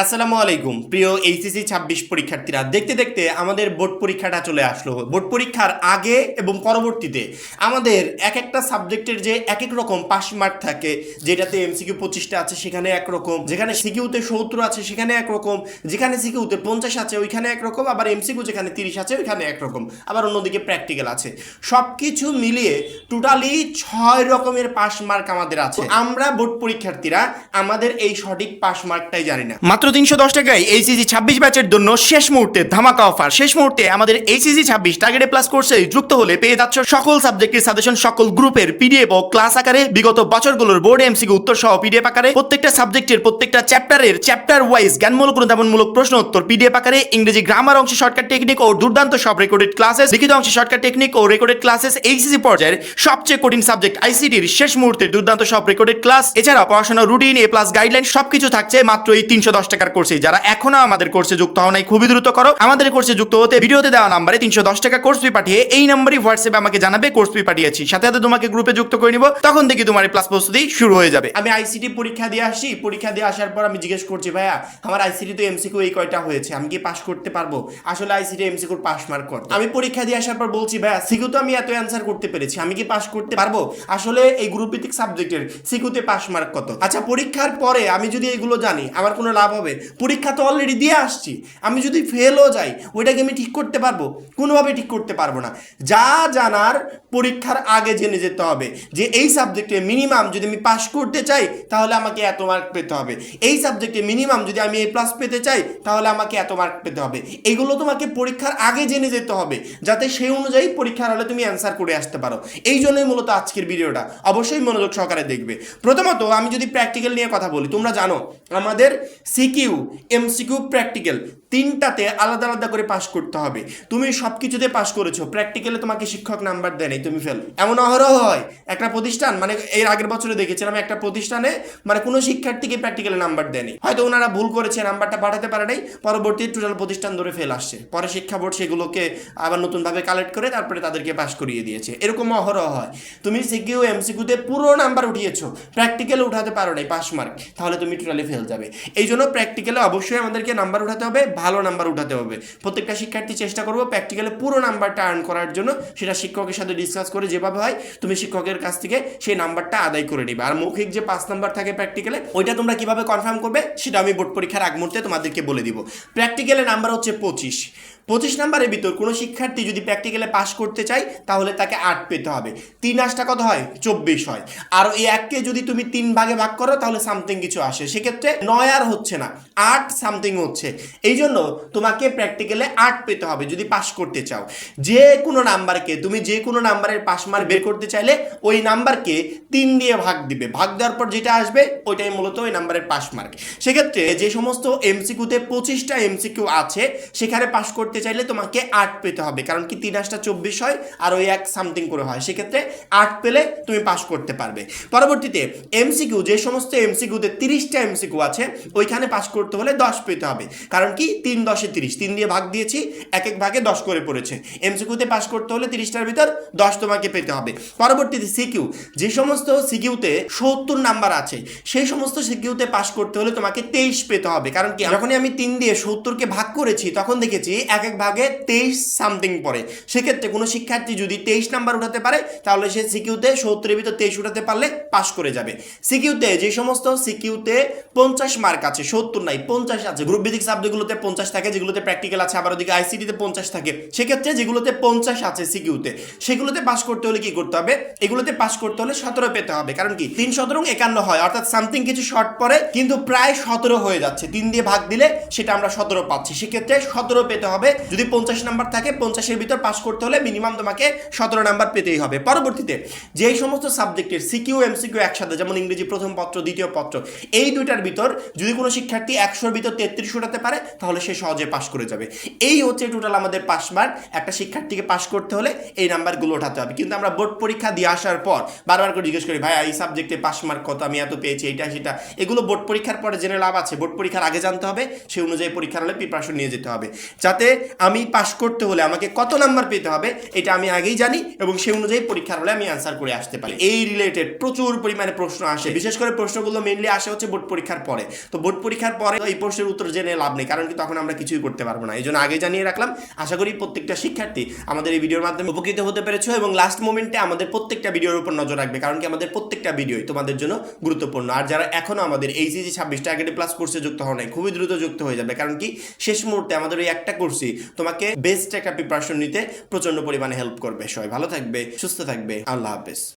আসসালামু আলাইকুম প্রিয় এইচএসসি 26 পরীক্ষার্থীরা, দেখতে দেখতে আমাদের বোর্ড পরীক্ষাটা চলে আসলো। বোর্ড পরীক্ষার আগে এবং পরবর্তীতে আমাদের এক একটা সাবজেক্টের যে এক এক রকম পাস মার্ক থাকে, যেটাতে এমসিকিউ 25টা আছে সেখানে একরকম, যেখানে সিকিউতে 70 আছে সেখানে একরকম, যেখানে সিকিউতে 50 আছে ওইখানে একরকম, আবার এমসিকিউ যেখানে 30 আছে ওইখানে একরকম, আবার অন্যদিকে প্র্যাকটিক্যাল আছে। সব কিছু মিলিয়ে টোটালি 6 রকমের পাস মার্ক আমাদের আছে। আমরা বোর্ড পরীক্ষার্থীরা আমাদের এই সঠিক পাস মার্কটাই জানি না। মাত্র 310 টাকায় এইচএসসি 26 ব্যাচের জন্য শেষ মুহূর্তে ধামাকা অফার। শেষ মুহূর্তে আমাদের এইচএসসি 26 টার্গেট প্লাস কোর্সে যুক্ত হলে পেয়ে যাচ্ছ সকল সাবজেক্টের সাজেশন, সকল গ্রুপের পিডিএফ ও ক্লাস আকারে, বিগত বছরগুলোর বোর্ড এমসিকিউ উত্তর সহ পিডিএফ আকারে, প্রত্যেকটা সাবজেক্টের প্রত্যেকটা চ্যাপ্টারের চ্যাপ্টার ওয়াইজ জ্ঞানমূলক অনুধাবনমূলক প্রশ্ন উত্তর পিডিএফ আকারে, ইংরেজি গ্রামার অংশে শর্টকাট টেকনিক ও দুর্দান্ত সব রেকর্ডেড ক্লাসেস, লিখিত অংশে শর্টকাট টেকনিক ও রেকর্ডেড ক্লাসেস, এইচএসসি পর্যায়ের সবচেয়ে কঠিন সাবজেক্ট আইসিটির শেষ মুহূর্তে দুর্দান্ত সব রেকর্ডেড ক্লাস, এছাড়া পড়াশোনার রুটিন, এ প্লাস গাইডলাইন সবকিছু থাকছে মাত্র এই 310 টাকার কোর্সে। যারা এখনো আমাদের কোর্সে যুক্ত হও নাই খুবই দ্রুত করো। আমাদের কোর্সে যুক্ত হতে ভিডিওতে দেওয়া নাম্বারে 310 টাকা কোর্স ফি পাঠিয়ে এই নাম্বারই হোয়াটসঅ্যাপে আমাকে জানাবে কোর্স ফি পাঠিয়েছি, সাথে সাথে তোমাকে গ্রুপে যুক্ত করে নিব। তখন দেখি তোমার এই প্লাস প্রস্তুতি শুরু হয়ে যাবে। আমি আইসিটি পরীক্ষা দিয়ে আসি, পরীক্ষা দিয়ে আসার পর আমি জিজ্ঞেস করছি, ভাইয়া আমার আইসিটি তো এমসিকিউ এই কয়টা হয়েছে, আমি কি পাস করতে পারবো? আসলে আইসিটি এমসিকিউ পাস মার্ক কত? আমি পরীক্ষা দিয়ে আসার পর বলছি, ভাইয়া সিকিউ তো আমি এত অ্যান্সার করতে পেরেছি, আমি কি পাস করতে পারবো? আসলে এই গ্রুপ ভিত্তিক সাবজেক্টের সিকিউতে পাস মার্ক কত? আচ্ছা, পরীক্ষার পরে আমি যদি এগুলো জানি আমার কোনো লাভ হবে? পরীক্ষা তো অলরেডি দিয়ে আসছি, আমি যদি ফেলও যাই ওইটাকে আমি ঠিক করতে পারবো? কোনোভাবে ঠিক করতে পারবো না। যা জানার পরীক্ষার আগে জেনে যেতে হবে যে এই সাবজেক্টে মিনিমাম যদি আমি পাস করতে চাই তাহলে আমাকে এত মার্ক পেতে হবে, এই সাবজেক্টে মিনিমাম যদি আমি এ প্লাস পেতে চাই তাহলে আমাকে এত মার্ক পেতে হবে। এগুলো তোমাকে পরীক্ষার আগে জেনে যেতে হবে যাতে সেই অনুযায়ী পরীক্ষার হলে তুমি অ্যান্সার করে আসতে পারো। এই জন্যই মূলত আজকের ভিডিওটা অবশ্যই মনোযোগ সহকারে দেখবে। প্রথমত আমি যদি প্র্যাকটিক্যাল নিয়ে কথা বলি, তোমরা জানো আমাদের সিকিউ, এমসিকিউ, প্র্যাকটিক্যাল তিনটাতে আলাদা আলাদা করে পাস করতে হবে। তুমি সব কিছুতে পাস করেছো, প্র্যাকটিক্যালে তোমাকে শিক্ষক নাম্বার দেয় নাই, তুমি ফেল। এমন অহরহ হয়। একটা প্রতিষ্ঠান, মানে এর আগের বছরে দেখেছিলাম একটা প্রতিষ্ঠানে মানে কোনো শিক্ষার্থীকে প্র্যাকটিক্যালে নাম্বার দেয়নি, হয়তো ওনারা ভুল করেছে, নাম্বারটা পাঠাতে পারে নাই, পরবর্তী টোটাল প্রতিষ্ঠান ধরে ফেল আসছে। পরে শিক্ষা বোর্ড সেগুলোকে আবার নতুনভাবে কালেক্ট করে তারপরে তাদেরকে পাস করিয়ে দিয়েছে। এরকম অহরহ হয়। তুমি সিকিউ এমসিকিউতে পুরো নাম্বার উঠিয়েছো, প্র্যাকটিক্যালে উঠাতে পারো নাই পাস মার্ক, তাহলে তুমি টোটালি ফেল যাবে। এই জন্য প্র্যাকটিক্যালে অবশ্যই আমাদেরকে নাম্বার উঠাতে হবে, ভালো নাম্বার উঠাতে হবে। প্রত্যেকটা শিক্ষার্থী চেষ্টা করবো প্র্যাকটিক্যালে পুরো নাম্বারটা আর্ন করার জন্য, সেটা শিক্ষকের সাথে ডিসকাস করে যেভাবে হয় তুমি শিক্ষকের কাছ থেকে সেই নাম্বারটা আদায় করে নিবে। আর মৌখিক যে 5 নাম্বার থাকে প্র্যাকটিক্যালে, ওইটা তোমরা কিভাবে কনফার্ম করবে সেটা আমি বোর্ড পরীক্ষার আগ মুহূর্তে তোমাদেরকে বলে দিব। প্র্যাকটিক্যালের নাম্বার হচ্ছে 25 নাম্বারের ভিতর কোনো শিক্ষার্থী যদি প্র্যাকটিক্যালে পাস করতে চায় তাহলে তাকে 8 পেতে হবে। 3 কত হয়? 24 হয়। আর এই 1কে যদি তুমি 3 ভাগে ভাগ করো তাহলে সামথিং কিছু আসে, সেক্ষেত্রে 9 আর হচ্ছে না, 8 সামথিং হচ্ছে। এই জন্য তোমাকে প্র্যাকটিক্যালে 8 পেতে হবে যদি পাস করতে চাও। যে কোনো নাম্বারকে তুমি যে কোনো নাম্বারের পাস মার্ক বের করতে চাইলে ওই নাম্বারকে 3 দিয়ে ভাগ দিবে, ভাগ দেওয়ার পর যেটা আসবে ওইটাই মূলত ওই নাম্বারের পাস মার্ক। সেক্ষেত্রে যে সমস্ত এমসিকিউতে 25টা এমসিকিউ আছে সেখানে পাস করতে চাইলে তোমাকে 8 পেতে হবে, কারণ কি 3 24 হয় আর ওই 1 সামথিং করে হয়, সেক্ষেত্রে 8 পেলে তুমি পাস করতে পারবে। পরবর্তীতে এমসিকিউ, যে সমস্ত এমসিকিউতে 30টা এমসিকিউ আছে ওইখানে পাস করতে হলে 10 পেতে হবে, কারণ কি 3 10 30, 3 দিয়ে ভাগ দিয়েছি, এক এক ভাগে 10 করে পড়েছে। এমসিকিউতে পাস করতে হলে 30টার ভিতর 10 তোমাকে পেতে হবে। পরবর্তীতে সিকিউ, যে সমস্ত সিকিউতে 70 নাম্বার আছে সেই সমস্ত সিকিউতে পাস করতে হলে তোমাকে 23 পেতে হবে, কারণ কি যখনই আমি 3 দিয়ে 70কে ভাগ করেছি তখন দেখেছি এক এক ভাগে 23 সামথিং পড়ে। সেক্ষেত্রে কোনো শিক্ষার্থী যদি 23 নাম্বার উঠাতে পারে তাহলে সে সিকিউতে 70-এর ভিতর 23 উঠাতে পারলে পাস করে যাবে। সিকিউতে যে সমস্ত সিকিউতে 50 মার্ক আছে, 70 নাই 50 আছে, গ্রুপ ভিত্তিক সাবজেক্টগুলোতে 50 থাকে, যেগুলোতে প্র্যাকটিক্যাল আছে, আবার ওদিকে আইসিটিতে 50 থাকে, সেক্ষেত্রে যেগুলোতে 50 আছে সিকিউতে সেগুলোতে পাস করতে হলে কি করতে হবে? এগুলোতে পাস করতে হলে 17 পেতে হবে, কারণ কি 3 17 51 হয়, অর্থাৎ সামথিং কিছু শর্ট পড়ে কিন্তু প্রায় 17 হয়ে যাচ্ছে। 3 দিয়ে ভাগ দিলে সেটা আমরা 17 পাচ্ছি, সেক্ষেত্রে 17 পেতে হবে। যদি 50 নাম্বার থাকে 50-এর ভিতর পাস করতে হলে মিনিমাম তোমাকে 17 নাম্বার পেতেই হবে। পরবর্তীতে যেই সমস্ত সাবজেক্টের সিকিউ এমসিকিউ একসাথে, যেমন ইংরেজি প্রথম পত্র দ্বিতীয় পত্র, এই দুইটার ভিতর যদি কোনো শিক্ষার্থী 100-এর ভিতর 33 উঠাতে পারে তাহলে সে সহজে পাস করে যাবে। এই হচ্ছে টোটাল আমাদের পাস মার্ক। একটা শিক্ষার্থীকে পাস করতে হলে এই নাম্বারগুলো ওঠাতে হবে। কিন্তু আমরা বোর্ড পরীক্ষা দিয়ে আসার পর বারবার করে জিজ্ঞেস করি, ভাই এই সাবজেক্টে পাস মার্ক কত, আমি এত পেয়েছি, এইটা সেটা। এগুলো বোর্ড পরীক্ষার পরে জেনে লাভ আছে? বোর্ড পরীক্ষার আগে জানতে হবে, সেই অনুযায়ী পরীক্ষার হলে প্রিপারেশন নিয়ে যেতে হবে, যাতে আমি পাস করতে হলে আমাকে কত নাম্বার পেতে হবে এটা আমি আগেই জানি এবং সেই অনুযায়ী পরীক্ষার হলে আমি আনসার করে আসতে পারি। এই রিলেটেড প্রচুর পরিমাণে প্রশ্ন আসে, বিশেষ করে প্রশ্নগুলো মেইনলি আসে হচ্ছে বোর্ড পরীক্ষার পরে। তো বোর্ড পরীক্ষার পরীক্ষার পরে এই প্রশ্নের উত্তর জেনে লাভ নেই, কারণ কি তখন আমরা কিছুই করতে পারবো না। এই জন্য আগে জানিয়ে রাখলাম। আশা করি প্রত্যেকটা শিক্ষার্থী আমাদের এই ভিডিওর মাধ্যমে উপকৃত হতে পেরেছো এবং লাস্ট মোমেন্টে আমাদের প্রত্যেকটা ভিডিওর উপর নজর রাখবে, কারণ কি আমাদের প্রত্যেকটা ভিডিওই তোমাদের জন্য গুরুত্বপূর্ণ। আর যারা এখনো আমাদের এইচএসসি 26 টার্গেটে প্লাস কোর্সে যুক্ত হও নাই, খুবই দ্রুত যুক্ত হয়ে যাবে, কারণ কি শেষ মুহূর্তে আমাদের ওই একটা কোর্সই তোমাকে বেস্ট একটা প্রিপারেশন নিতে প্রচন্ড পরিমাণে হেল্প করবে। সবাই ভালো থাকবে, সুস্থ থাকবে, আল্লাহ হাফেজ।